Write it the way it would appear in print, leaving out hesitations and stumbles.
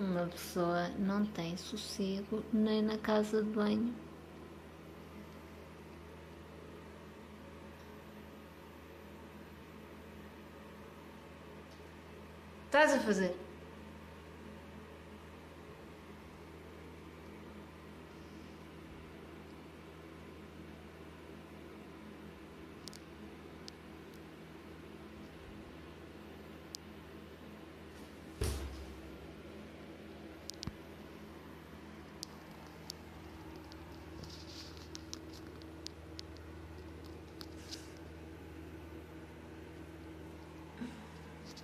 Uma pessoa não tem sossego nem na casa de banho. Estás a fazer?